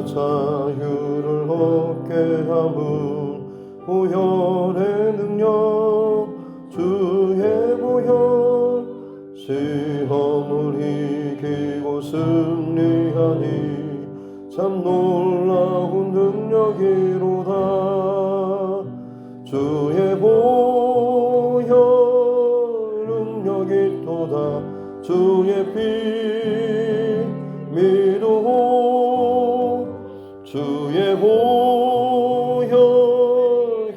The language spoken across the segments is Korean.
자유를 얻게 함은 보혈의 능력 주의 보혈 시험을 이기고 승리하니 참 놀라운 능력이로다. 주의 보혈 능력이 또다. 주의 피 믿어 주의 보혈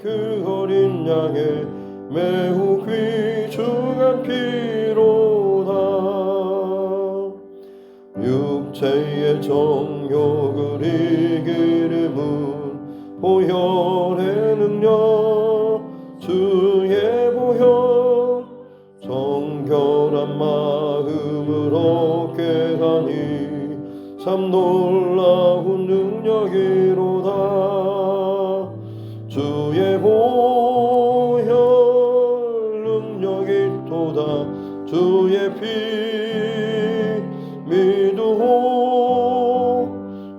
그 어린 양의 매우 귀중한 피로다. 육체의 정욕을 이기림은 보혈의 능력 주의 보혈 정결한 마음을 얻게 하니 참 놀라운 능력이로다. 주의 보혈 능력이 또다. 주의 피 믿어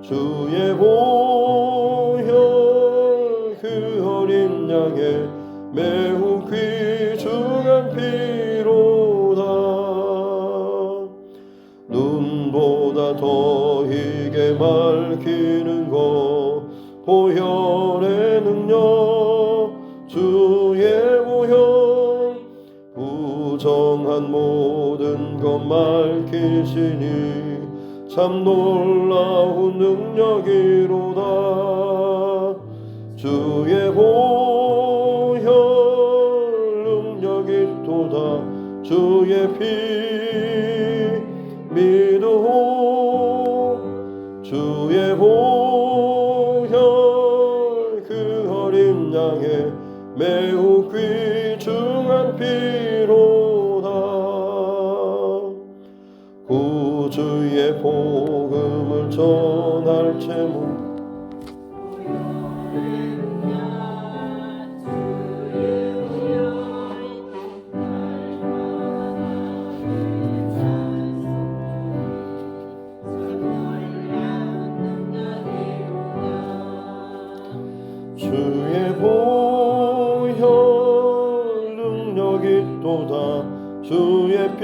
주의 보혈 그 어린 양의 매우 귀중한 피로다. 눈보다 더 희게 밝히는 것 보혈의 능력 주의 보혈 부정한 모든 것 밝히시니 참 놀라운 능력이로다. 주의 보혈 능력이 또다. 주의 피 믿어 주의 보혈 그 어린 양의 매우 귀중한 피로다. 구주의 복음을 전할 제목 주의 보혈 능력이 또다. 주의 피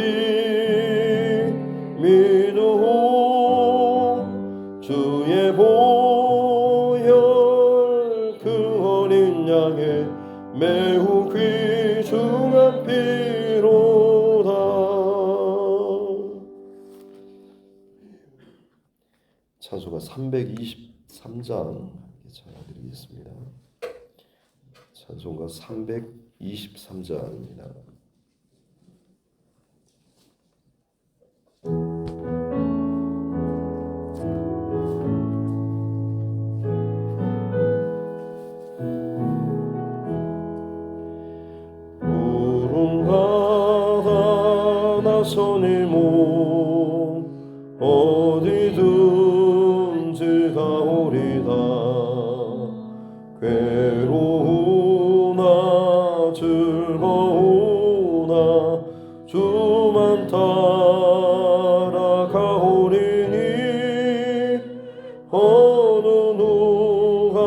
믿어 주의 보혈 그 어린 양의 매우 귀중한 피로다. 찬송가 323장 전해드리겠습니다. 찬송가 323장입니다. 푸른 바다 나서니 몸 어디든지 가오리다. 괴로우나 즐거우나 주만 따라가오리니 어느 누가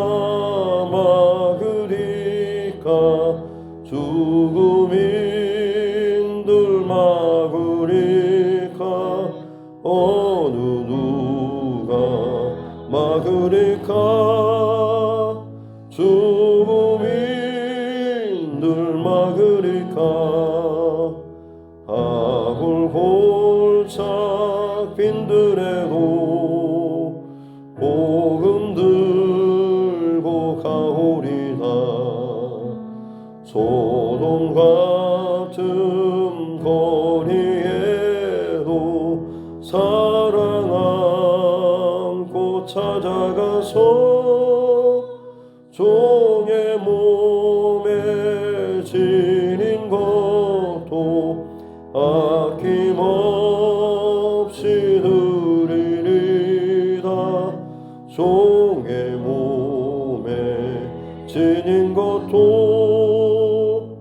막으리까. 죽음인들 막으리까. 어느 누가 막으리까. 죽음인들 막으리까. 아굴골짝 빈들에도 복음 들고 가오리다. 소돔 같은 거리에도 사랑 안고 찾아가서 종의 몸에 지닌 것도 아낌없이 드리리다. 종의 몸에 지닌 것도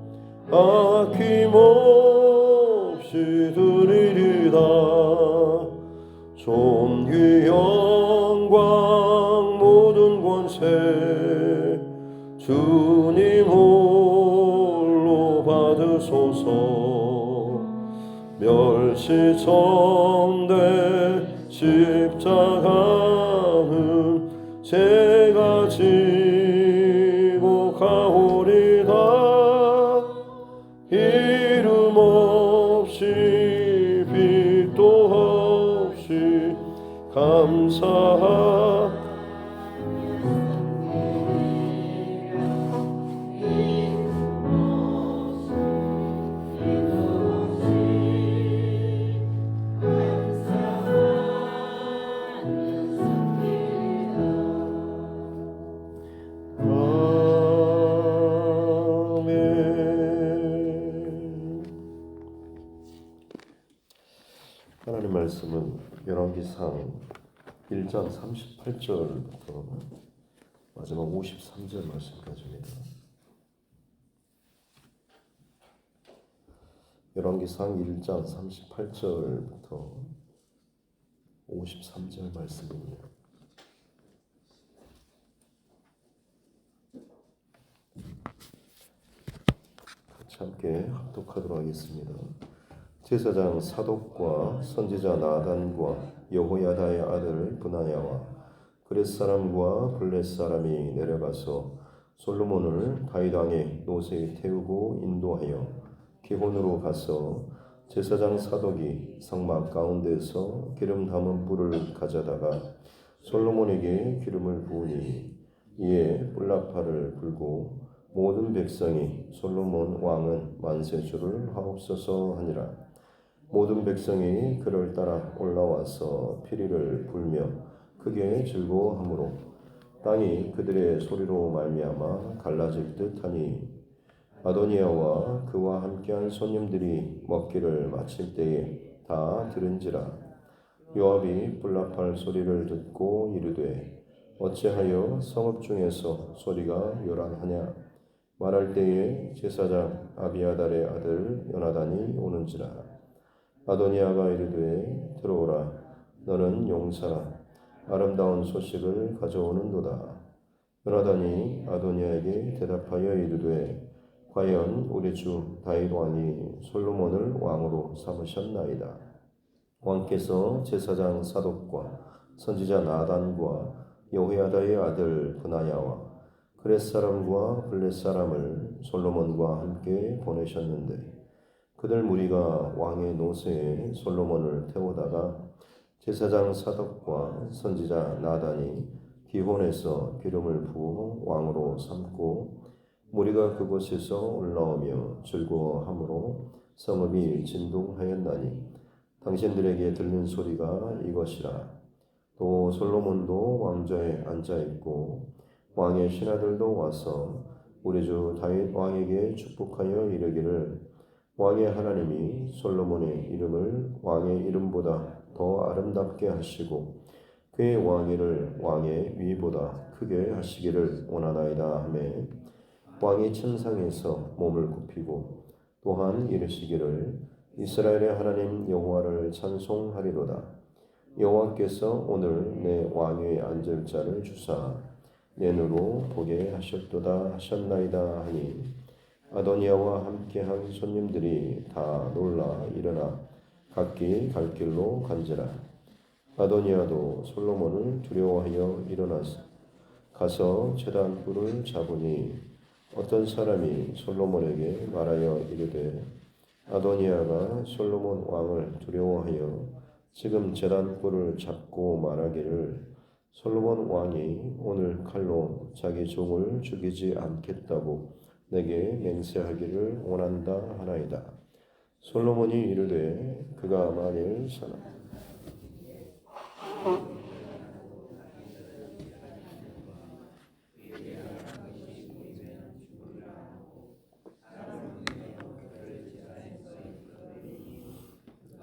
아낌없이 드리리다. 존귀 영광 권세 주님 홀로 받으소서. 멸시천대 십자가는 제가 지고 가오리다. 이름 없이 빛도 없이 감사하. 하나님 말씀은 열왕기상 1장 38절부터 마지막 53절 말씀까지입니다. 열왕기상 1장 38절부터 53절 말씀입니다. 같이 함께 합독하도록 하겠습니다. 제사장 사독과 선지자 나단과 여호야다의 아들 브나야와 그렛 사람과 블렛 사람이 내려가서 솔로몬을 다윗 왕의 노새에 태우고 인도하여 기혼으로 가서 제사장 사독이 성막 가운데서 기름 담은 뿔을 가져다가 솔로몬에게 기름을 부으니 이에 뿔나팔을 불고 모든 백성이 솔로몬 왕은 만세주를 하옵소서 하니라. 모든 백성이 그를 따라 올라와서 피리를 불며 크게 즐거워하므로 땅이 그들의 소리로 말미암아 갈라질 듯하니 아도니아와 그와 함께한 손님들이 먹기를 마칠 때에 다 들은지라. 요압이 뿔나팔 소리를 듣고 이르되 어찌하여 성읍 중에서 소리가 요란하냐. 말할 때에 제사장 아비아달의 아들 요나단이 오는지라. 아도니아가 이르되 들어오라. 너는 용사라. 아름다운 소식을 가져오는도다. 요나단이 아도니아에게 대답하여 이르되 과연 우리 주 다윗 왕이 솔로몬을 왕으로 삼으셨나이다. 왕께서 제사장 사독과 선지자 나단과 여호야다의 아들 브나야와 그렛 사람과 블렛 사람을 솔로몬과 함께 보내셨는데 그들 무리가 왕의 노새에 솔로몬을 태우다가 제사장 사독과 선지자 나단이 기혼에서 기름을 부어 왕으로 삼고 무리가 그곳에서 올라오며 즐거워하므로 성읍이 진동하였나니 당신들에게 들린 소리가 이것이라. 또 솔로몬도 왕좌에 앉아있고 왕의 신하들도 와서 우리 주 다윗 왕에게 축복하여 이르기를 왕의 하나님이 솔로몬의 이름을 왕의 이름보다 더 아름답게 하시고 그의 왕위를 왕의 위보다 크게 하시기를 원하나이다 하매 왕이 천상에서 몸을 굽히고 또한 이르시기를 이스라엘의 하나님 여호와를 찬송하리로다. 여호와께서 오늘 내 왕위에 앉을 자를 주사 내 눈으로 보게 하셨도다 하셨나이다 하니 아도니아와 함께한 손님들이 다 놀라 일어나 각기 갈 길로 간지라. 아도니아도 솔로몬을 두려워하여 일어나서 가서 제단 뿔을 잡으니 어떤 사람이 솔로몬에게 말하여 이르되 아도니아가 솔로몬 왕을 두려워하여 지금 제단 뿔을 잡고 말하기를 솔로몬 왕이 오늘 칼로 자기 종을 죽이지 않겠다고 내게 맹세하기를 원한다 하나이다. 솔로몬이 이르되 그가 만일 사나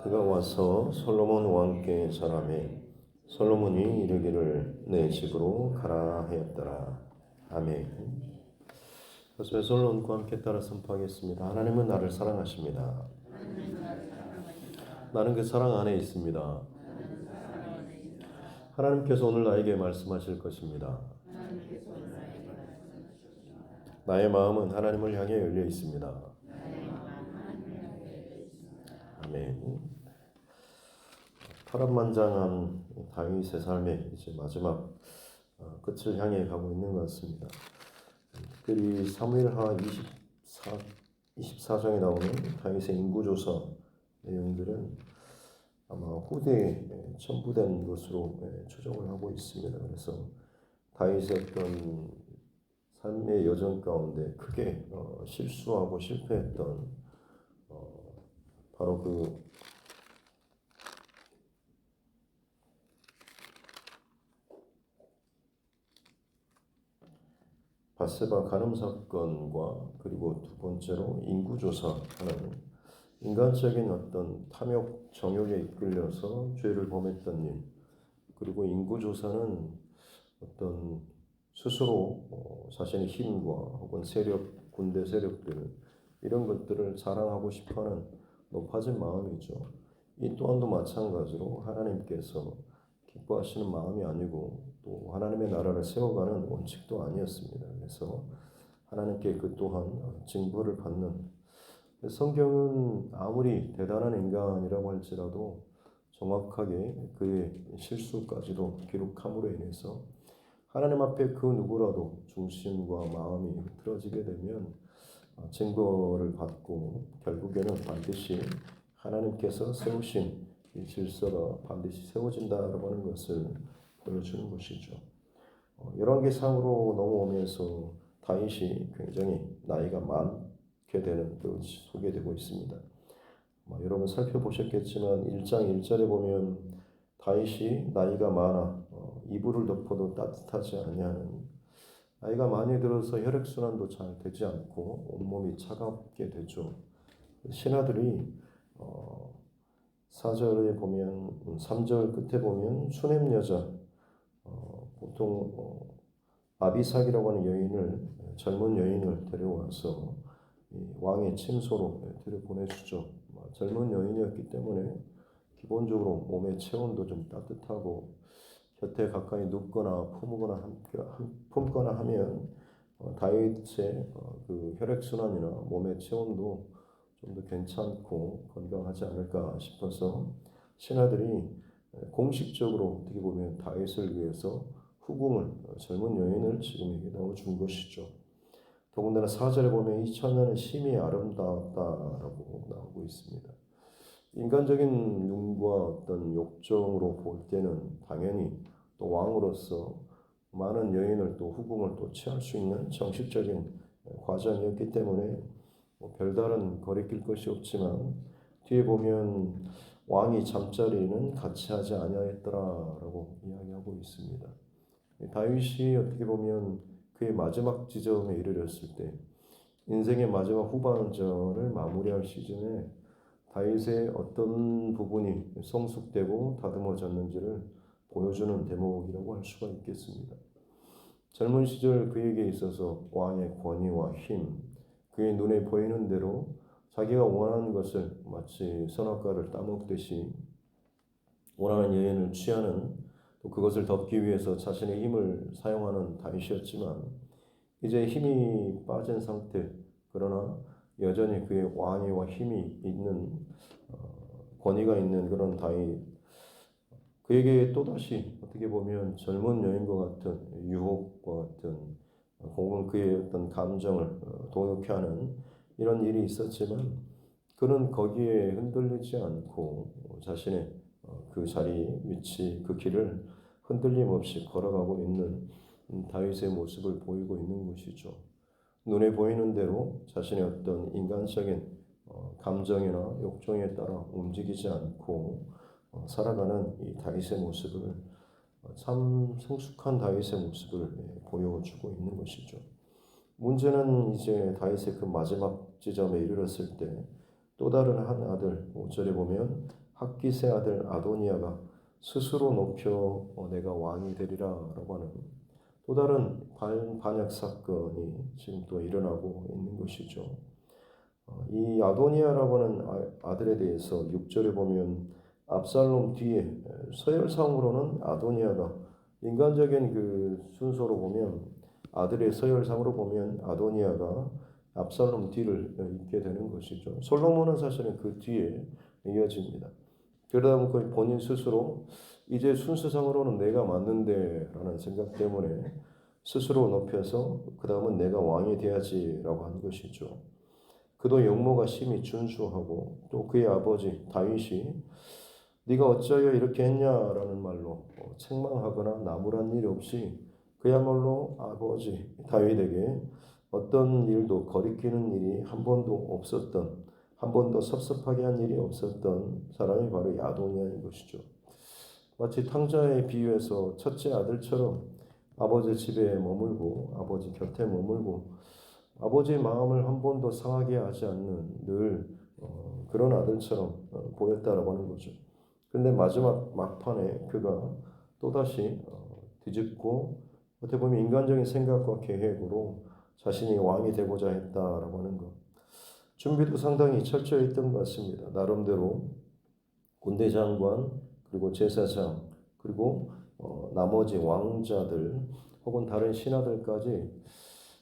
그가 와서 솔로몬 왕께 절하매 솔로몬이 이르기를 내 집으로 가라 하였더라. 아멘. 그래서 솔로몬과 함께 따라 선포하겠습니다. 하나님은 나를 사랑하십니다. 나는 그 사랑 안에 있습니다. 하나님께서 오늘 나에게 말씀하실 것입니다. 나의 마음은 하나님을 향해 열려 있습니다. 아멘. 파란만장한 다윗의 삶의 이제 마지막 끝을 향해 가고 있는 것 같습니다. 특별히 사무엘하 24장에 나오는 다윗의 인구조사 내용들은 아마 후대에 첨부된 것으로 추정을 하고 있습니다. 그래서 다윗의 어떤 삶의 여정 가운데 크게 실수하고 실패했던 바로 그 밧세바 간음 사건과 그리고 두 번째로 인구조사하는 인간적인 어떤 탐욕, 정욕에 이끌려서 죄를 범했던 일, 그리고 인구조사는 어떤 스스로 자신의 힘과 혹은 세력, 군대 세력들 이런 것들을 자랑하고 싶어하는 높아진 마음이죠. 이 또한도 마찬가지로 하나님께서 기뻐하시는 마음이 아니고 또 하나님의 나라를 세워가는 원칙도 아니었습니다. 그래서 하나님께 그 또한 징벌을 받는, 성경은 아무리 대단한 인간이라고 할지라도 정확하게 그의 실수까지도 기록함으로 인해서 하나님 앞에 그 누구라도 중심과 마음이 흐트러지게 되면 징벌을 받고 결국에는 반드시 하나님께서 세우신 이 질서가 반드시 세워진다라고 하는 것을 보여주는 것이죠. 열왕기상으로 넘어오면서 다윗이 굉장히 나이가 많게 되는 그 소개되고 있습니다. 여러분 살펴보셨겠지만 1장 1절에 보면 다윗이 나이가 많아 이불을 덮어도 따뜻하지 아니하는, 나이가 많이 들어서 혈액순환도 잘 되지 않고 온몸이 차갑게 되죠. 신하들이 4절에 보면 3절 끝에 보면 수냄 여자 보통 아비삭이라고 하는 여인을, 젊은 여인을 데려와서 왕의 침소로 들여보내주죠. 젊은 여인이었기 때문에 기본적으로 몸의 체온도 좀 따뜻하고 곁에 가까이 눕거나 품거나 하면 다윗의 그 혈액순환이나 몸의 체온도 좀 더 괜찮고 건강하지 않을까 싶어서 신하들이 공식적으로 어떻게 보면 다윗을 위해서 후궁을, 젊은 여인을 지금에게 넣어준 것이죠. 더군다나 4절에 보면 이 처녀는 심히 아름다웠다라고 나오고 있습니다. 인간적인 눈과 어떤 욕정으로 볼 때는 당연히 또 왕으로서 많은 여인을 또 후궁을 또 취할 수 있는 정식적인 과정이었기 때문에 별다른 거리낄 것이 없지만 뒤에 보면 왕이 잠자리는 같이 하지 아니하였더라라고 이야기하고 있습니다. 다윗이 어떻게 보면 그의 마지막 지점에 이르렀을 때 인생의 마지막 후반전을 마무리할 시즌에 다윗의 어떤 부분이 성숙되고 다듬어졌는지를 보여주는 대목이라고 할 수가 있겠습니다. 젊은 시절 그에게 있어서 왕의 권위와 힘, 그의 눈에 보이는 대로 자기가 원하는 것을 마치 선악과를 따먹듯이 원하는 여인을 취하는, 또 그것을 덮기 위해서 자신의 힘을 사용하는 다윗이었지만 이제 힘이 빠진 상태, 그러나 여전히 그의 왕위와 힘이 있는 권위가 있는 그런 다윗, 그에게 또다시 어떻게 보면 젊은 여인과 같은 유혹과 같은 혹은 그의 어떤 감정을 동요케 하는 이런 일이 있었지만 그는 거기에 흔들리지 않고 자신의 그 자리, 위치, 그 길을 흔들림 없이 걸어가고 있는 다윗의 모습을 보이고 있는 것이죠. 눈에 보이는 대로 자신의 어떤 인간적인 감정이나 욕정에 따라 움직이지 않고 살아가는 이 다윗의 모습을, 참 성숙한 다윗의 모습을 보여주고 있는 것이죠. 문제는 이제 다윗의 그 마지막 지점에 이르렀을 때 또 다른 한 아들, 5절에 보면 학깃의 아들 아도니아가 스스로 높여 내가 왕이 되리라 라고 하는 또 다른 반역 사건이 지금 또 일어나고 있는 것이죠. 이 아도니아라고 하는 아들에 대해서 6절에 보면 압살롬 뒤에, 서열상으로는 아도니아가 인간적인 그 순서로 보면 아들의 서열상으로 보면 아도니아가 압살롬 뒤를 잇게 되는 것이죠. 솔로몬은 사실은 그 뒤에 이어집니다. 그러다 보니 본인 스스로 이제 순서상으로는 내가 맞는데 라는 생각 때문에 스스로 높여서 그 다음은 내가 왕이 돼야지라고 한 것이죠. 그도 용모가 심히 준수하고 또 그의 아버지 다윗이 네가 어찌하여 이렇게 했냐라는 말로 책망하거나 나무란 일 없이 그야말로 아버지 다윗에게 어떤 일도 거리끼는 일이 한 번도 없었던, 한 번도 섭섭하게 한 일이 없었던 사람이 바로 이 아도니아인 것이죠. 마치 탕자에 비유해서 첫째 아들처럼 아버지 집에 머물고 아버지 곁에 머물고 아버지의 마음을 한 번도 상하게 하지 않는 늘 그런 아들처럼 보였다라고 하는 거죠. 그런데 마지막 막판에 그가 또다시 뒤집고 어떻게 보면 인간적인 생각과 계획으로 자신이 왕이 되고자 했다라고 하는 것. 준비도 상당히 철저히 했던 것 같습니다. 나름대로 군대 장관 그리고 제사장 그리고 나머지 왕자들 혹은 다른 신하들까지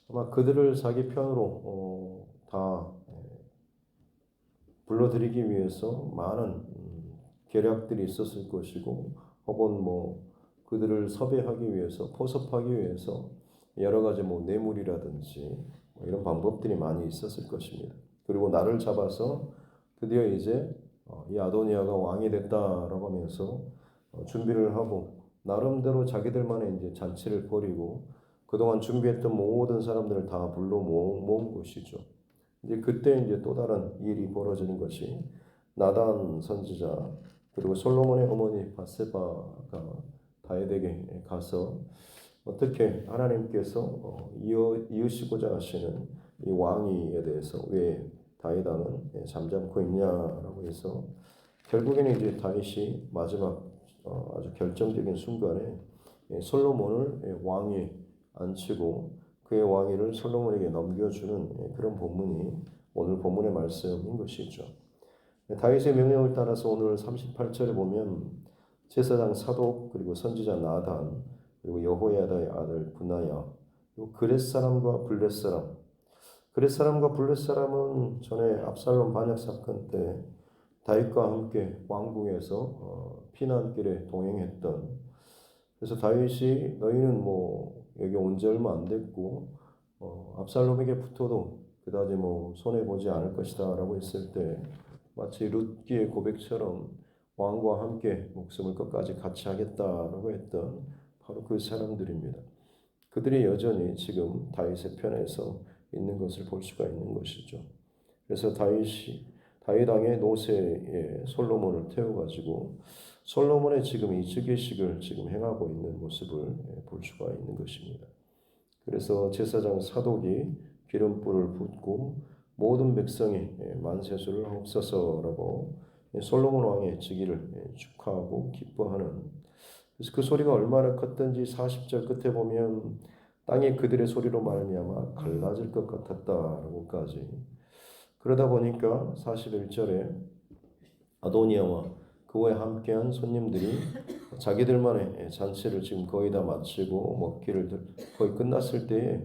아마 그들을 자기 편으로 다 불러들이기 위해서 많은 계략들이 있었을 것이고 혹은 뭐 그들을 섭외하기 위해서 포섭하기 위해서 여러 가지 뭐 뇌물이라든지 뭐 이런 방법들이 많이 있었을 것입니다. 그리고 나를 잡아서 드디어 이제 이 아도니아가 왕이 됐다라고 하면서 준비를 하고 나름대로 자기들만의 이제 잔치를 벌이고 그동안 준비했던 모든 사람들을 다 불러 모은 것이죠. 이제 그때 이제 또 다른 일이 벌어지는 것이 나단 선지자 그리고 솔로몬의 어머니 바세바가 다윗에게 가서 어떻게 하나님께서 이으시고자 하시는 이 왕위에 대해서 왜 다윗 왕은 잠잠고 있냐라고 해서 결국에는 이제 다윗이 마지막 아주 결정적인 순간에 솔로몬을 왕위에 앉히고 그의 왕위를 솔로몬에게 넘겨주는 그런 본문이 오늘 본문의 말씀인 것이죠. 다윗의 명령을 따라서 오늘 38절에 보면 제사장 사독 그리고 선지자 나단 그리고 여호야다의 아들 분하야 그리고 그렛 사람과 블렛 사람 그렛 사람과 블렛 사람은 전에 압살롬 반역 사건 때 다윗과 함께 왕궁에서 피난길에 동행했던 그래서 다윗이 너희는 뭐 여기 온 지 얼마 안 됐고 압살롬에게 붙어도 그다지 뭐 손해 보지 않을 것이다라고 했을 때 마치 룻기의 고백처럼 왕과 함께 목숨을 끝까지 같이 하겠다라고 했던 바로 그 사람들입니다. 그들이 여전히 지금 다윗의 편에서 있는 것을 볼 수가 있는 것이죠. 그래서 다윗 왕의 노새에 솔로몬을 태워가지고 솔로몬의 지금 이 즉위식을 지금 행하고 있는 모습을 볼 수가 있는 것입니다. 그래서 제사장 사독이 기름불을 붓고 모든 백성이 만세수를 하옵소서라고 솔로몬 왕의 즉위를 축하하고 기뻐하는 그래서 그 소리가 얼마나 컸던지 40절 끝에 보면 땅이 그들의 소리로 말미암아 갈라질 것 같았다라고까지 그러다 보니까 41절에 아도니아와 그와 함께한 손님들이 자기들만의 잔치를 지금 거의 다 마치고 먹기를 거의 끝났을 때에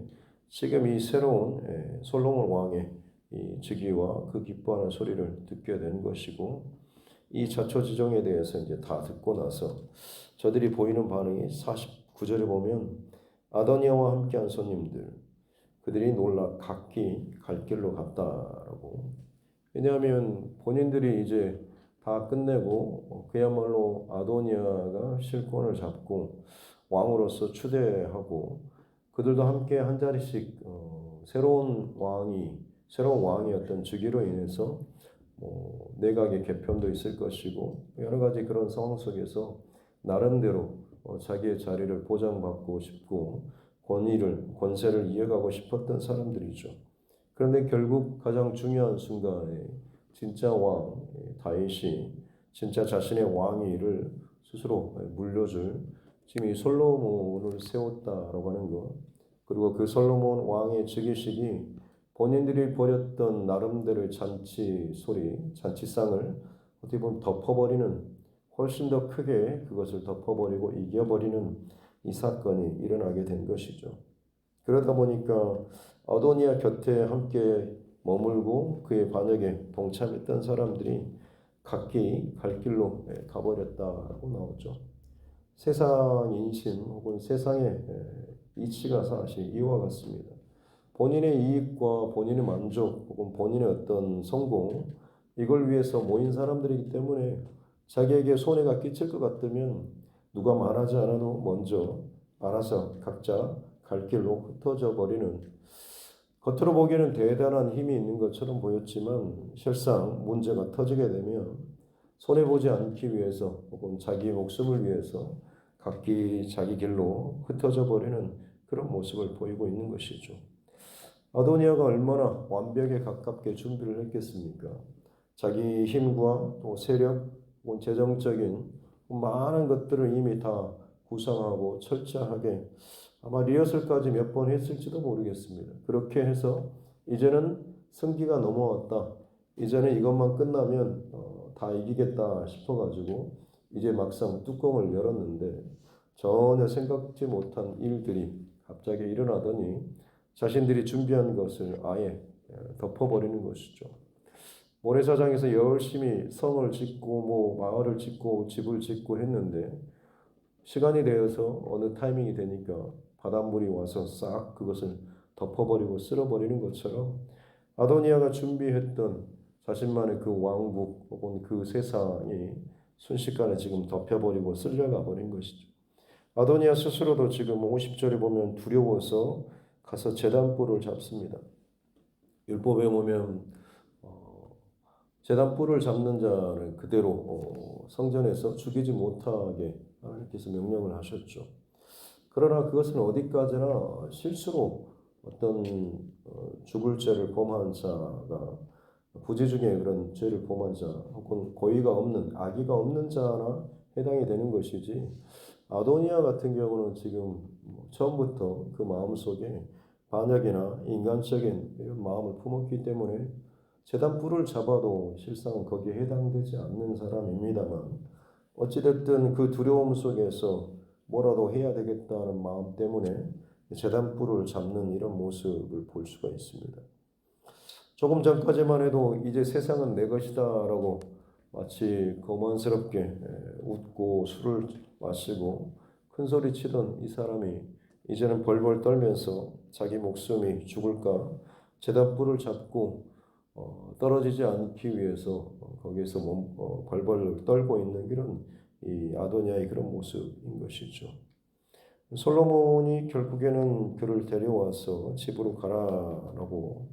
지금 이 새로운 솔로몬 왕의 이 즉위와 그 기뻐하는 소리를 듣게 된 것이고 이 자초지종에 대해서 이제 다 듣고 나서 저들이 보이는 반응이 49절에 보면 아도니아와 함께한 손님들 그들이 놀라 각기 갈 길로 갔다라고 왜냐하면 본인들이 이제 다 끝내고 그야말로 아도니아가 실권을 잡고 왕으로서 추대하고 그들도 함께 한 자리씩 새로운 왕이었던 즉위로 인해서 내각의 개편도 있을 것이고 여러 가지 그런 상황 속에서 나름대로 자기의 자리를 보장받고 싶고 권세를 이어가고 싶었던 사람들이죠. 그런데 결국 가장 중요한 순간에 진짜 왕 다윗이 진짜 자신의 왕위를 스스로 물려줄 지금 이 솔로몬을 세웠다라고 하는 것 그리고 그 솔로몬 왕의 즉위식이 본인들이 벌였던 나름대로의 잔치상을 어떻게 보면 덮어버리는 훨씬 더 크게 그것을 덮어버리고 이겨버리는 이 사건이 일어나게 된 것이죠. 그러다 보니까 아도니아 곁에 함께 머물고 그의 반역에 동참했던 사람들이 각기 갈 길로 가버렸다라고 나오죠. 세상 인심 혹은 세상의 이치가 사실 이와 같습니다. 본인의 이익과 본인의 만족 혹은 본인의 어떤 성공 이걸 위해서 모인 사람들이기 때문에 자기에게 손해가 끼칠 것 같으면 누가 말하지 않아도 먼저 알아서 각자 갈 길로 흩어져 버리는, 겉으로 보기에는 대단한 힘이 있는 것처럼 보였지만 실상 문제가 터지게 되면 손해보지 않기 위해서 혹은 자기 목숨을 위해서 각기 자기 길로 흩어져 버리는 그런 모습을 보이고 있는 것이죠. 아도니아가 얼마나 완벽에 가깝게 준비를 했겠습니까? 자기 힘과 또 세력, 혹은 재정적인 많은 것들을 이미 다 구상하고 철저하게 아마 리허설까지 몇 번 했을지도 모르겠습니다. 그렇게 해서 이제는 승기가 넘어왔다. 이제는 이것만 끝나면 다 이기겠다 싶어가지고 이제 막상 뚜껑을 열었는데 전혀 생각지 못한 일들이 갑자기 일어나더니 자신들이 준비한 것을 아예 덮어버리는 것이죠. 모래사장에서 열심히 성을 짓고 마을을 짓고 집을 짓고 했는데 시간이 되어서 어느 타이밍이 되니까 바닷물이 와서 싹 그것을 덮어버리고 쓸어버리는 것처럼 아도니아가 준비했던 자신만의 그 왕국 혹은 그 세상이 순식간에 지금 덮여버리고 쓸려가 버린 것이죠. 아도니아 스스로도 지금 50절에 보면 두려워서 가서 제단불을 잡습니다. 율법에 보면 제단불을 잡는 자는 그대로 성전에서 죽이지 못하게 하나님께서 명령을 하셨죠. 그러나 그것은 어디까지나 실수로 어떤 죽을 죄를 범한 자가 부재 중에 그런 죄를 범한 자 혹은 고의가 없는 악의가 없는 자나 해당이 되는 것이지, 아도니아 같은 경우는 지금 처음부터 그 마음속에 반역이나 인간적인 이런 마음을 품었기 때문에 제단불을 잡아도 실상 거기에 해당되지 않는 사람입니다만 어찌됐든 그 두려움 속에서 뭐라도 해야 되겠다는 마음 때문에 제단불을 잡는 이런 모습을 볼 수가 있습니다. 조금 전까지만 해도 이제 세상은 내 것이다라고 마치 거만스럽게 웃고 술을 마시고 큰 소리 치던 이 사람이 이제는 벌벌 떨면서 자기 목숨이 죽을까 제단불을 잡고 떨어지지 않기 위해서 거기에서 벌벌 떨고 있는 이런 이 아도니아의 그런 모습인 것이죠. 솔로몬이 결국에는 그를 데려와서 집으로 가라라고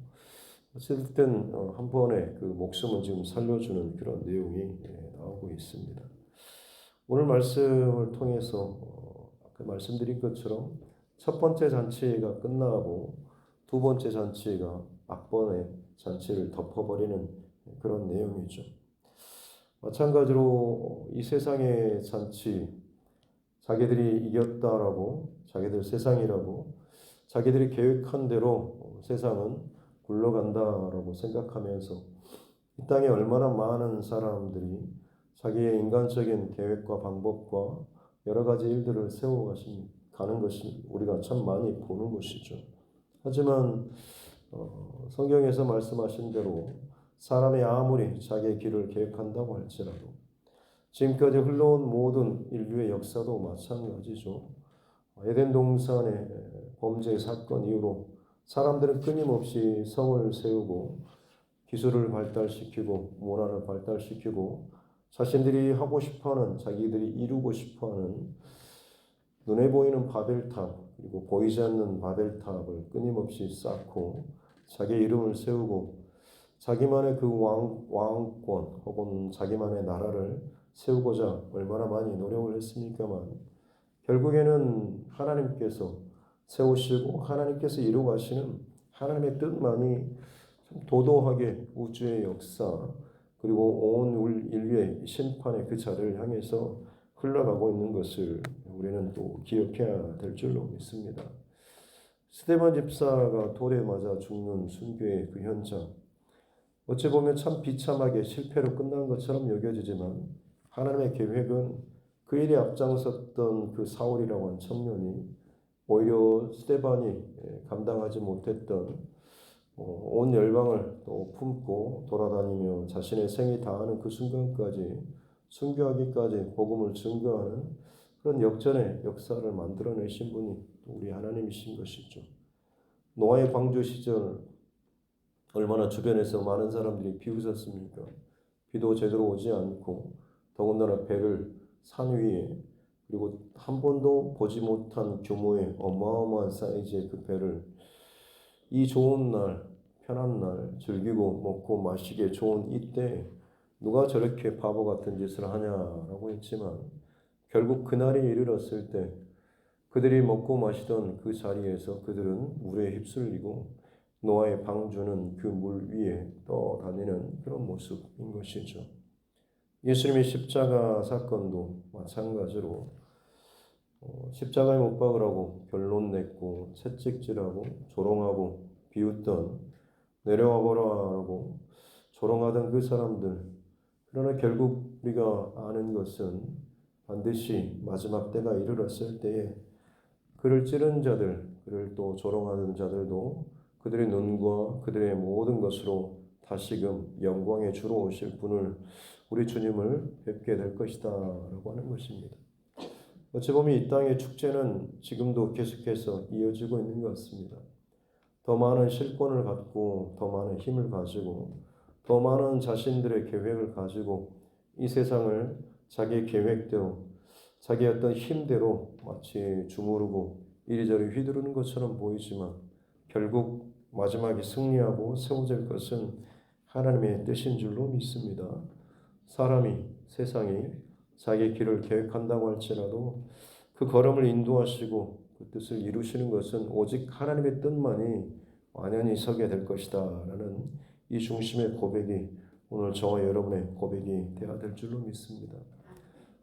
어쨌든 한 번에 그 목숨을 지금 살려주는 그런 내용이 나오고 있습니다. 오늘 말씀을 통해서 아까 말씀드린 것처럼 첫 번째 잔치가 끝나고 두 번째 잔치가 앞번에 잔치를 덮어버리는 그런 내용이죠. 마찬가지로 이 세상의 잔치, 자기들이 이겼다라고, 자기들 세상이라고, 자기들이 계획한 대로 세상은 굴러간다라고 생각하면서 이 땅에 얼마나 많은 사람들이 자기의 인간적인 계획과 방법과 여러 가지 일들을 세워가는 것이 우리가 참 많이 보는 것이죠. 하지만 성경에서 말씀하신 대로 사람이 아무리 자기의 길을 계획한다고 할지라도 지금까지 흘러온 모든 인류의 역사도 마찬가지죠. 에덴 동산의 범죄 사건 이후로 사람들은 끊임없이 성을 세우고 기술을 발달시키고 문화를 발달시키고 자신들이 하고 싶어하는, 자기들이 이루고 싶어하는 눈에 보이는 바벨탑 그리고 보이지 않는 바벨탑을 끊임없이 쌓고 자기 이름을 세우고 자기만의 그 왕권 혹은 자기만의 나라를 세우고자 얼마나 많이 노력을 했습니까만 결국에는 하나님께서 세우시고 하나님께서 이루가시는 하나님의 뜻만이 참 도도하게 우주의 역사 그리고 온 인류의 심판의 그 자리를 향해서 흘러가고 있는 것을 우리는 또 기억해야 될 줄로 믿습니다. 스데반 집사가 돌에 맞아 죽는 순교의 그 현장, 어찌 보면 참 비참하게 실패로 끝난 것처럼 여겨지지만 하나님의 계획은 그 일에 앞장섰던 그 사울이라고 하는 청년이 오히려 스데반이 감당하지 못했던 온 열방을 또 품고 돌아다니며 자신의 생이 다하는 그 순간까지 순교하기까지 복음을 증거하는 그런 역전의 역사를 만들어내신 분이 우리 하나님이신 것이죠. 노아의 방주 시절 얼마나 주변에서 많은 사람들이 비웃었습니까? 비도 제대로 오지 않고 더군다나 배를 산 위에 그리고 한 번도 보지 못한 규모의 어마어마한 사이즈의 그 배를 이 좋은 날, 편한 날, 즐기고 먹고 마시기에 좋은 이때 누가 저렇게 바보 같은 짓을 하냐라고 했지만 결국 그날이 이르렀을 때 그들이 먹고 마시던 그 자리에서 그들은 물에 휩쓸리고 노아의 방주는 그 물 위에 떠다니는 그런 모습인 것이죠. 예수님의 십자가 사건도 마찬가지로 십자가에 못 박으라고 결론 냈고 채찍질하고 조롱하고 비웃던 내려와 보라라고 조롱하던 그 사람들. 그러나 결국 우리가 아는 것은 반드시 마지막 때가 이르렀을 때에 그를 찌른 자들, 그를 또 조롱하는 자들도 그들의 눈과 그들의 모든 것으로 다시금 영광의 주로 오실 분을 우리 주님을 뵙게 될 것이다 라고 하는 것입니다. 어찌 보면 이 땅의 축제는 지금도 계속해서 이어지고 있는 것 같습니다. 더 많은 실권을 갖고 더 많은 힘을 가지고 더 많은 자신들의 계획을 가지고 이 세상을 자기의 계획대로 자기의 어떤 힘대로 마치 주무르고 이리저리 휘두르는 것처럼 보이지만 결국 마지막에 승리하고 세워질 것은 하나님의 뜻인 줄로 믿습니다. 사람이 세상이 자기의 길을 계획한다고 할지라도 그 걸음을 인도하시고 그 뜻을 이루시는 것은 오직 하나님의 뜻만이 완연히 서게 될 것이다 라는 이 중심의 고백이 오늘 저와 여러분의 고백이 되어야 될 줄로 믿습니다.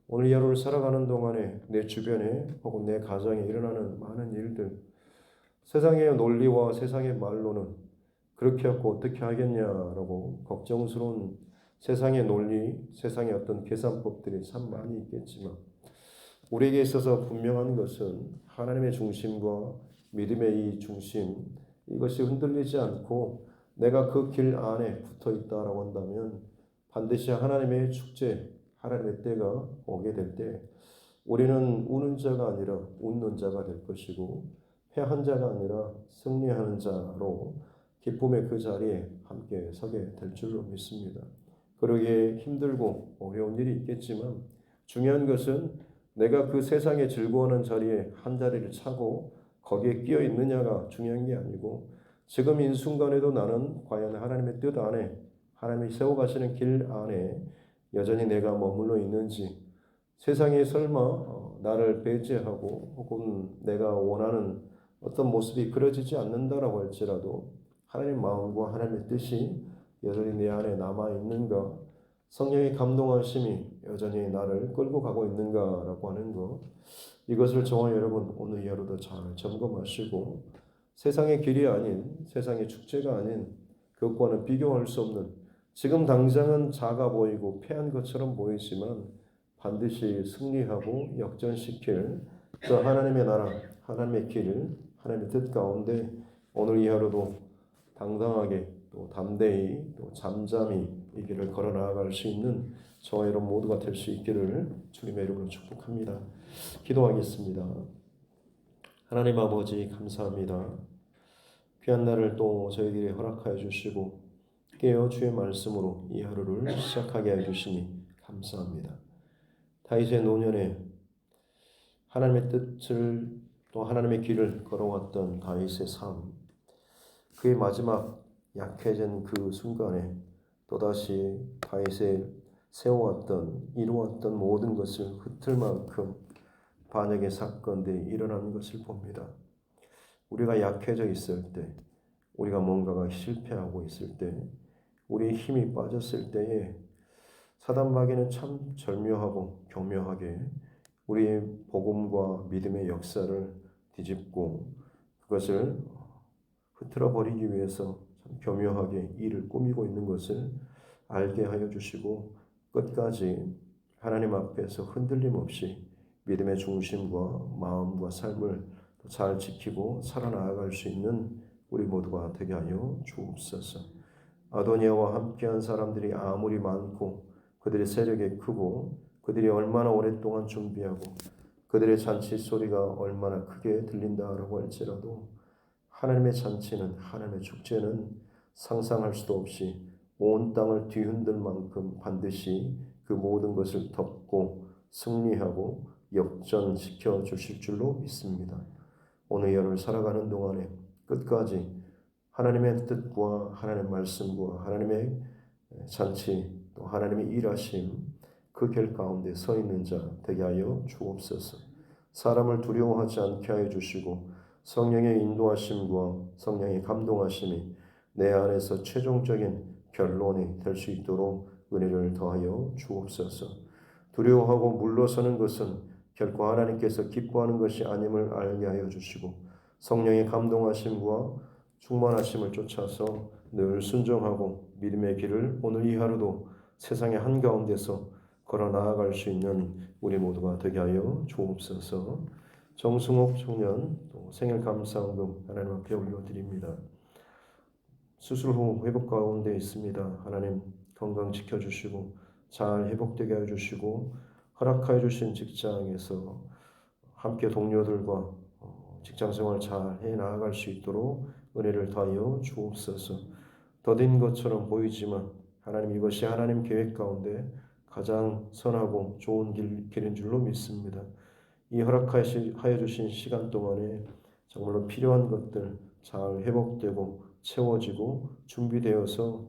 오늘 이 하루를 살아가는 동안에 내 주변에 혹은 내 가정에 일어나는 많은 일들, 세상의 논리와 세상의 말로는 그렇게 하고 어떻게 하겠냐라고 걱정스러운 세상의 논리, 세상의 어떤 계산법들이 참 많이 있겠지만 우리에게 있어서 분명한 것은 하나님의 중심과 믿음의 이 중심, 이것이 흔들리지 않고 내가 그 길 안에 붙어 있다라고 한다면 반드시 하나님의 축제, 하나님의 때가 오게 될 때 우리는 우는 자가 아니라 웃는 자가 될 것이고 패한 자가 아니라 승리하는 자로 기쁨의 그 자리에 함께 서게 될 줄로 믿습니다. 그러기에 힘들고 어려운 일이 있겠지만 중요한 것은 내가 그 세상에 즐거워하는 자리에 한 자리를 차고 거기에 끼어 있느냐가 중요한 게 아니고 지금 이 순간에도 나는 과연 하나님의 뜻 안에 하나님이 세워가시는 길 안에 여전히 내가 머물러 있는지 세상이 설마 나를 배제하고 혹은 내가 원하는 어떤 모습이 그려지지 않는다라고 할지라도 하나님의 마음과 하나님의 뜻이 여전히 내 안에 남아있는가 성령의 감동하심이 여전히 나를 끌고 가고 있는가라고 하는 것 이것을 저와 여러분 오늘 이 하루도 잘 점검하시고 세상의 길이 아닌 세상의 축제가 아닌 그것과는 비교할 수 없는 지금 당장은 작아 보이고 패한 것처럼 보이지만 반드시 승리하고 역전시킬 그 하나님의 나라 하나님의 길 하나님의 뜻 가운데 오늘 이 하루도 당당하게 또 담대히 또 잠잠히 이 길을 걸어 나아갈 수 있는 저와 여러분 모두가 될 수 있기를 주님의 이름으로 축복합니다. 기도하겠습니다. 하나님 아버지 감사합니다. 귀한 날을 또 저희에게 허락하여 주시고 깨어 주의 말씀으로 이 하루를 시작하게 해 주시니 감사합니다. 다윗의 노년에 하나님의 뜻을 또 하나님의 길을 걸어왔던 다윗의 삶 그의 마지막 약해진 그 순간에 또다시 다윗의 세워왔던 이루었던 모든 것을 흩을 만큼 반역의 사건들이 일어나는 것을 봅니다. 우리가 약해져 있을 때 우리가 뭔가가 실패하고 있을 때 우리의 힘이 빠졌을 때에 사단 마귀는 참 절묘하고 교묘하게 우리의 복음과 믿음의 역사를 뒤집고 그것을 흐트러 버리기 위해서 참 교묘하게 일을 꾸미고 있는 것을 알게 하여 주시고 끝까지 하나님 앞에서 흔들림 없이 믿음의 중심과 마음과 삶을 잘 지키고 살아나갈 수 있는 우리 모두가 되게 하여 주옵소서. 아도니아와 함께한 사람들이 아무리 많고 그들의 세력이 크고 그들이 얼마나 오랫동안 준비하고 그들의 잔치 소리가 얼마나 크게 들린다라고 할지라도 하나님의 잔치는, 하나님의 축제는 상상할 수도 없이 온 땅을 뒤흔들 만큼 반드시 그 모든 것을 덮고 승리하고 역전시켜 주실 줄로 믿습니다. 오늘 열을 살아가는 동안에 끝까지 하나님의 뜻과 하나님의 말씀과 하나님의 잔치 또 하나님의 일하심 그 길 가운데 서 있는 자 되게 하여 주옵소서. 사람을 두려워하지 않게 하여 주시고 성령의 인도하심과 성령의 감동하심이 내 안에서 최종적인 결론이 될 수 있도록 은혜를 더하여 주옵소서. 두려워하고 물러서는 것은 결코 하나님께서 기뻐하는 것이 아님을 알게 하여 주시고 성령의 감동하심과 충만하심을 쫓아서 늘 순종하고 믿음의 길을 오늘 이 하루도 세상의 한가운데서 걸어 나아갈 수 있는 우리 모두가 되게 하여 주옵소서. 정승옥 청년 또 생일 감사헌금 하나님 앞에 올려드립니다. 수술 후 회복 가운데 있습니다. 하나님 건강 지켜주시고 잘 회복되게 해주시고 허락하여 주신 직장에서 함께 동료들과 직장생활 잘 해나갈 수 있도록 은혜를 더하여 주옵소서. 더딘 것처럼 보이지만 하나님 이것이 하나님 계획 가운데 가장 선하고 좋은 길인 줄로 믿습니다. 이 허락하여 주신 시간 동안에 정말로 필요한 것들 잘 회복되고 채워지고 준비되어서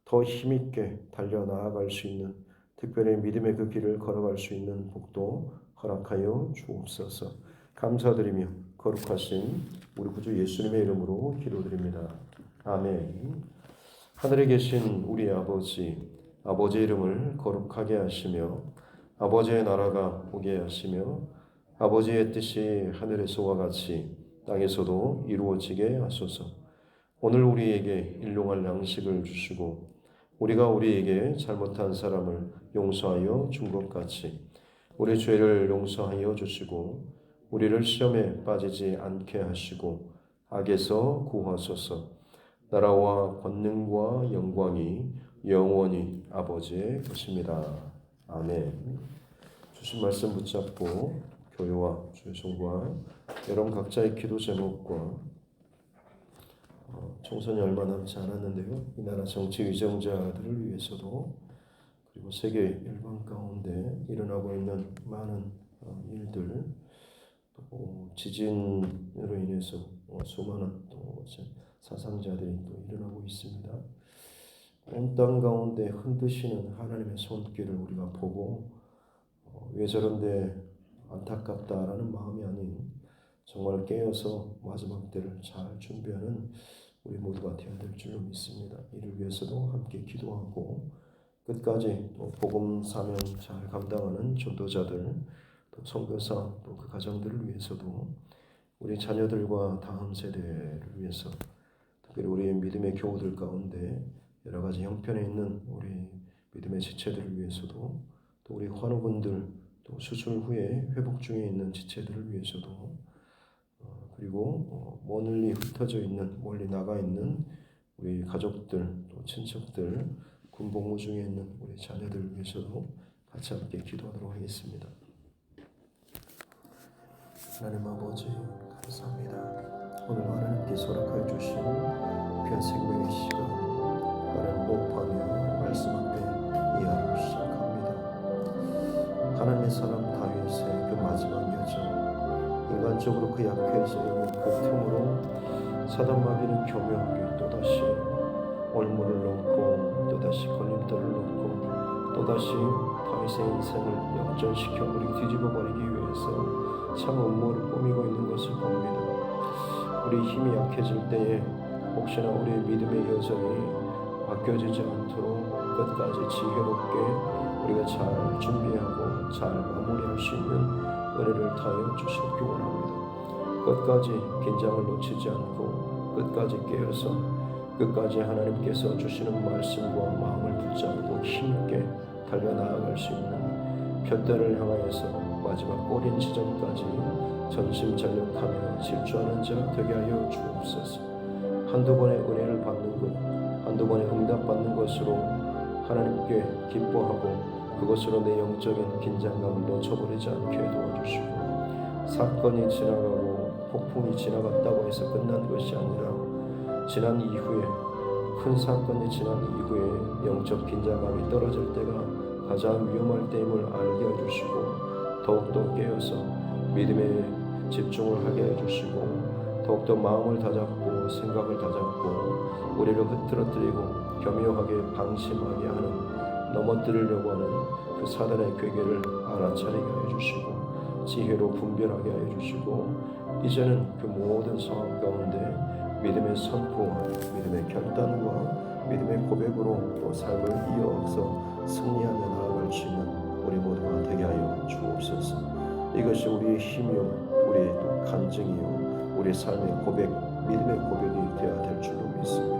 더 힘있게 달려나아갈 수 있는 특별히 믿음의 그 길을 걸어갈 수 있는 복도 허락하여 주옵소서. 감사드리며 거룩하신 우리 구주 예수님의 이름으로 기도드립니다. 아멘. 하늘에 계신 우리 아버지의 이름을 거룩하게 하시며 아버지의 나라가 오게 하시며 아버지의 뜻이 하늘에서와 같이 땅에서도 이루어지게 하소서. 오늘 우리에게 일용할 양식을 주시고 우리가 우리에게 잘못한 사람을 용서하여 준 것 같이 우리 죄를 용서하여 주시고 우리를 시험에 빠지지 않게 하시고 악에서 구하소서. 나라와 권능과 영광이 영원히 아버지의 것입니다. 아멘. 주신 말씀 붙잡고 교회와 주의 종과 여러분 각자의 기도 제목과 총선이 얼마 남지 않았는데요. 이 나라 정치 위정자들을 위해서도 그리고 세계 일방 가운데 일어나고 있는 많은 일들 또 지진으로 인해서 수많은 또 사상자들이 또 일어나고 있습니다. 온 땅 가운데 흔드시는 하나님의 손길을 우리가 보고 왜 저런데 안타깝다라는 마음이 아닌 정말 깨어서 마지막 때를 잘 준비하는 우리 모두가 되어야 될 줄로 믿습니다. 이를 위해서도 함께 기도하고 끝까지 또 복음 사명 잘 감당하는 전도자들 또 선교사 또 그 가정들을 위해서도 우리 자녀들과 다음 세대를 위해서 특별히 우리의 믿음의 교우들 가운데 여러 가지 형편에 있는 우리 믿음의 지체들을 위해서도 또 우리 환우분들 또 수술 후에 회복 중에 있는 지체들을 위해서도 그리고 멀리 흩어져 있는 멀리 나가 있는 우리 가족들 또 친척들 군복무 중에 있는 우리 자녀들을 위해서도 같이 함께 기도하도록 하겠습니다. 하나님 아버지 감사합니다. 오늘 하나님께서 허락하여 주신 귀한 생명의 시간 하나님 호흡하며 말씀 앞에 이 하루를 시작합니다. 하나님의 사람 다윗의 그 마지막 여정 인간적으로 그 약해져 있는 그 틈으로 사단마귀는 교묘하게 또다시 올무를 넣고 또다시 걸림돌을 넣고 또다시 다윗의 인생을 역전시켜 우리 뒤집어버리기 위해서 참 음모를 꾸미고 있는 것을 봅니다. 우리 힘이 약해질 때에 혹시나 우리의 믿음의 여정이 바뀌어지지 않도록 끝까지 지혜롭게 우리가 잘 준비하고 잘 마무리할 수 있는 은혜를 더하여 주시기 원합니다. 끝까지 긴장을 놓치지 않고 끝까지 깨어서 끝까지 하나님께서 주시는 말씀과 마음을 붙잡고 힘있게 달려나아갈 수 있는 뼘대를 향하여서 마지막 꼬린 지점까지 전심전력하며 질주하는 자 되게 하여 주옵소서. 한두 번의 은혜를 받는 것, 한두 번의 응답받는 것으로 하나님께 기뻐하고 그것으로 내 영적인 긴장감을 놓쳐버리지 않게 도와주시고, 사건이 지나가고 폭풍이 지나갔다고 해서 끝난 것이 아니라 지난 이후에, 큰 사건이 지난 이후에 영적 긴장감이 떨어질 때가 가장 위험할 때임을 알게 해주시고, 더욱더 깨어서 믿음에 집중을 하게 해주시고, 더욱더 마음을 다잡고 생각을 다잡고 우리를 흐트러뜨리고 교묘하게 방심하게 하는, 넘어뜨리려고 하는 그 사단의 괴계를 알아차리게 해주시고, 지혜로 분별하게 해주시고, 이제는 그 모든 상황 가운데 믿음의 선포와 믿음의 결단과 믿음의 고백으로 또 삶을 이어서 승리하며 나아갈 수 있는 우리 모두가 되게 하여 주옵소서. 이것이 우리의 힘이요, 우리의 또 간증이요, 우리 삶의 고백, 믿음의 고백이 되어야 될 줄로 믿습니다.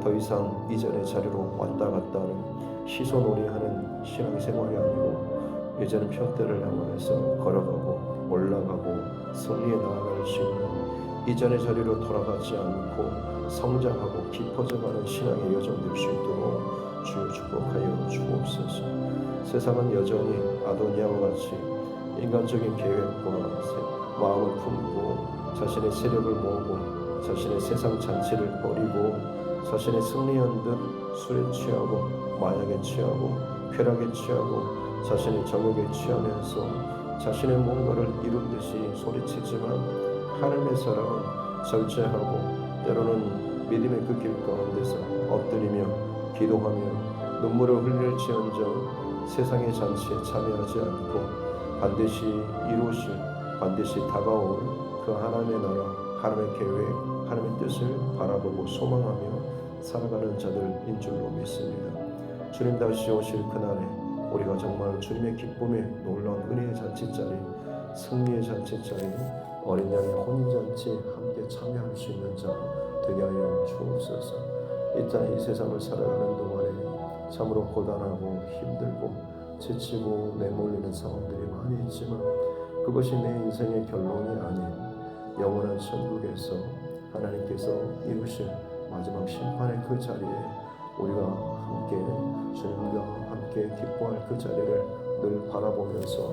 더 이상 이전의 자리로 왔다 갔다 하는 시소놀이하는 신앙생활이 아니고, 이제는 편대를 향해서 걸어가고 올라가고 승리에 나아갈 수 있는, 이전의 자리로 돌아가지 않고 성장하고 깊어져가는 신앙의 여정 될 수 있도록 주여 축복하여 주옵소서. 세상은 여전히 아도니아와 같이 인간적인 계획과 마음을 품고 자신의 세력을 모으고 자신의 세상 잔치를 벌이고 자신의 승리한 듯 술에 취하고 마약에 취하고 쾌락에 취하고 자신의 정욕에 취하면서 자신의 뭔가를 이룬 듯이 소리치지만, 하나님의 사랑은 절제하고 때로는 믿음의 그 길 가운데서 엎드리며 기도하며 눈물을 흘릴지언정 세상의 잔치에 참여하지 않고 반드시 이루실, 반드시 다가올 그 하나님의 나라, 하나님의 계획, 하나님의 뜻을 바라보고 소망하며 살아가는 자들인 줄로 믿습니다. 주님 다시 오실 그날에 우리가 정말 주님의 기쁨에 놀라운 은혜의 잔치자리, 승리의 잔치자리, 어린 양의 혼인잔치에 함께 참여할 수 있는 자 되게 하여 주옵소서. 이 땅 이 세상을 살아가는 동안에 참으로 고단하고 힘들고 지치고 내몰리는 상황들이 많이 있지만, 그것이 내 인생의 결론이 아닌 영원한 천국에서 하나님께서 이루실 마지막 심판의 그 자리에 우리가 함께 주님과 함께 기뻐할 그 자리를 늘 바라보면서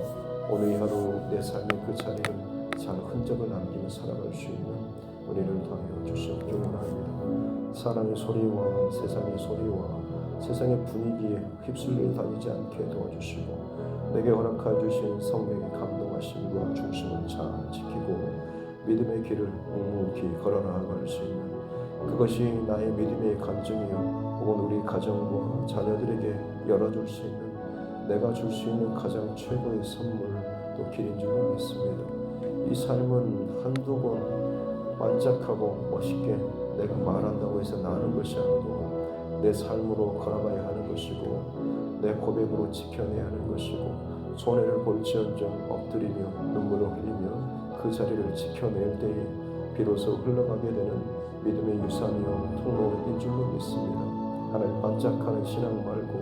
오늘 이 하루 내 삶의 그 자리를 잘 흔적을 남기며 살아갈 수 있는 은혜를 더하여 주시옵기를 원합니다. 사람의 소리와 세상의 소리와 세상의 분위기에 휩쓸려 다니지 않게 도와주시고, 내게 허락하여 주신 성령의 감동하심과 중심을 잘 지키고 믿음의 길을 묵묵히 걸어나갈 수 있는, 그것이 나의 믿음의 간증이요 혹은 우리 가정과 자녀들에게 열어줄 수 있는, 내가 줄 수 있는 가장 최고의 선물 또 길인 줄로 믿습니다. 이 삶은 한두 번 반짝하고 멋있게 내가 말한다고 해서 나는 것이 아니고 내 삶으로 걸어가야 하는 것이고 내 고백으로 지켜내야 하는 것이고, 손해를 볼지언정 엎드리며 눈물을 흘리며 그 자리를 지켜낼 때에 비로소 흘러가게 되는 믿음의 유산이요 통로인 줄로 믿습니다. 하나님 반짝하는 신앙 말고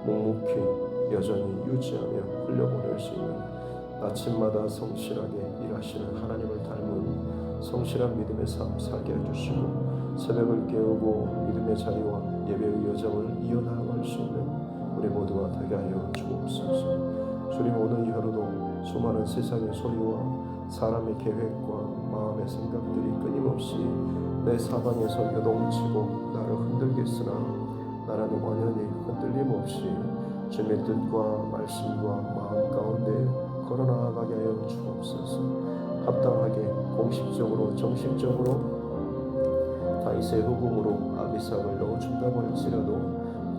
묵묵히 여전히 유지하며 흘려보낼 수 있는, 아침마다 성실하게 일하시는 하나님을 닮은 성실한 믿음의 삶 살게 해주시고, 새벽을 깨우고 믿음의 자리와 예배의 여정을 이어나갈 수 있는 우리 모두가 되게 하여 주옵소서. 주님, 오늘 이 하루도 수많은 세상의 소리와 사람의 계획과 마음의 생각들이 끊임없이 내 사방에서 요동치고 나를 흔들겠으나, 나라는 완연히 흔들림 없이 주님의 뜻과 말씀과 마음 가운데 걸어나가게 하여 주옵소서. 합당하게 공식적으로 정식적으로 다윗의 후궁으로 아비삭을 넣어준다고 할지라도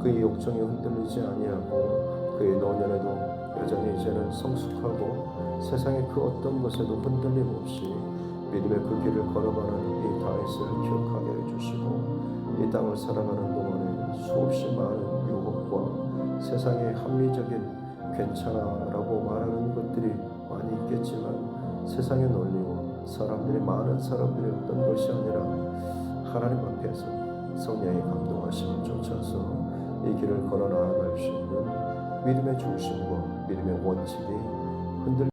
그의 욕정에 흔들리지 아니하고 그의 노년에도 여전히 이제는 성숙하고 세상의 그 어떤 것에도 흔들림 없이 믿음의 그 길을 걸어가는 이 다윗을 기억하게 해주시고, 이 땅을 살아가는 동안에 수없이 많은 유혹과 세상의 합리적인 괜찮아라고 말하는 것들이 많이 있겠지만, 세상의 논리와 많은 사람들의 어떤 것이 아니라 하나님 앞에서 성령의 감동하심을 쫓아서 이 길을 걸어 나아갈 수 있는 믿음의 중심과 믿음의 원칙이 흔들